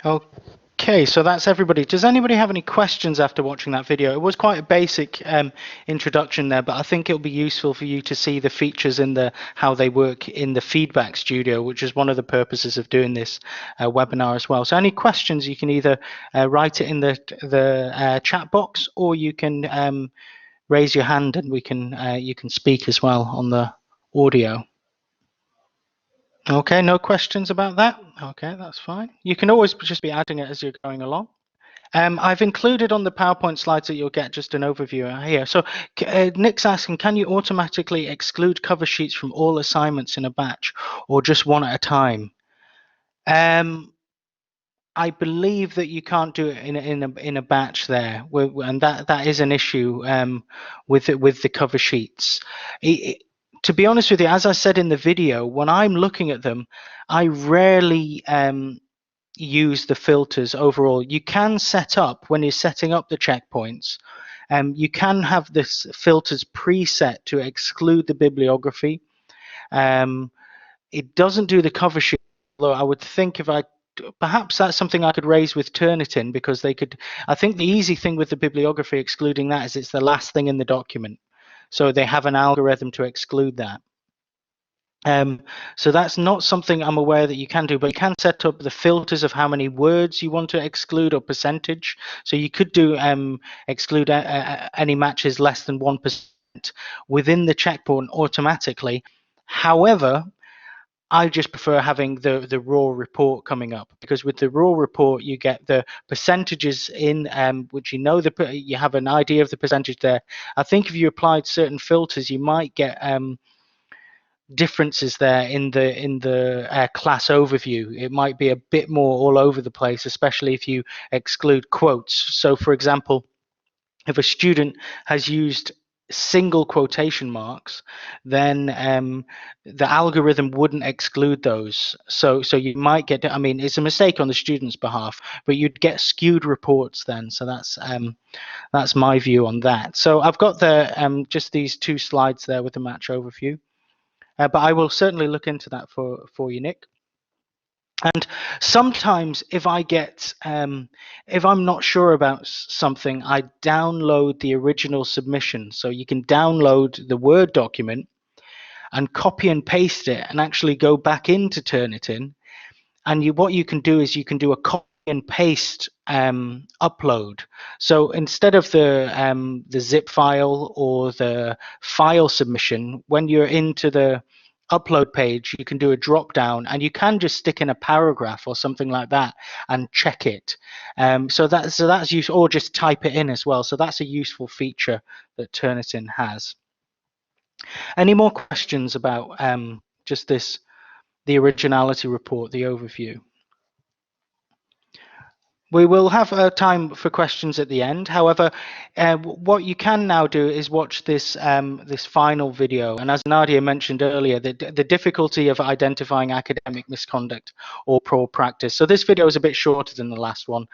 Okay, so that's everybody. Does anybody have any questions after watching that video? It was quite a basic introduction there, but I think it'll be useful for you to see the features in the how they work in the feedback studio, which is one of the purposes of doing this webinar as well. So any questions, you can either write it in the chat box, or you can raise your hand and we can you can speak as well on the audio. Okay, no questions about that? Okay, that's fine. You can always just be adding it as you're going along. I've included on the PowerPoint slides that you'll get just an overview here. So Nick's asking, can you automatically exclude cover sheets from all assignments in a batch or just one at a time? I believe that you can't do it in a batch there, and that is an issue with the cover sheets. To be honest with you, as I said in the video, when I'm looking at them, I rarely use the filters overall. You can set up, when you're setting up the checkpoints, you can have this filters preset to exclude the bibliography. It doesn't do the cover sheet, although I would think perhaps that's something I could raise with Turnitin, because they could. I think the easy thing with the bibliography excluding that is it's the last thing in the document, so they have an algorithm to exclude that. So that's not something I'm aware that you can do, but you can set up the filters of how many words you want to exclude or percentage. So you could do exclude any matches less than 1% within the checkpoint automatically. However, I just prefer having the raw report coming up, because with the raw report you get the percentages in, which you have an idea of the percentage there. I think if you applied certain filters, you might get differences there in the class overview. It might be a bit more all over the place, especially if you exclude quotes. So for example, if a student has used single quotation marks, then the algorithm wouldn't exclude those. So you might get, I mean, it's a mistake on the student's behalf, but you'd get skewed reports then. So that's my view on that. So I've got just these 2 slides there with the match overview. But I will certainly look into that for you, Nick. And sometimes if I get, if I'm not sure about something, I download the original submission. So you can download the Word document and copy and paste it and actually go back into Turnitin. And what you can do is you can do a copy and paste upload. So instead of the zip file or the file submission, when you're into the upload page, you can do a drop down and you can just stick in a paragraph or something like that and check it. So that's useful, or just type it in as well. So that's a useful feature that Turnitin has. Any more questions about just the originality report, the overview? We will have time for questions at the end. However, what you can now do is watch this this final video. And as Nadia mentioned earlier, the difficulty of identifying academic misconduct or poor practice. So this video is a bit shorter than the last one.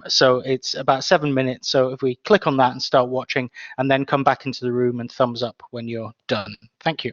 So it's about 7 minutes. So if we click on that and start watching, and then come back into the room and thumbs up when you're done. Thank you.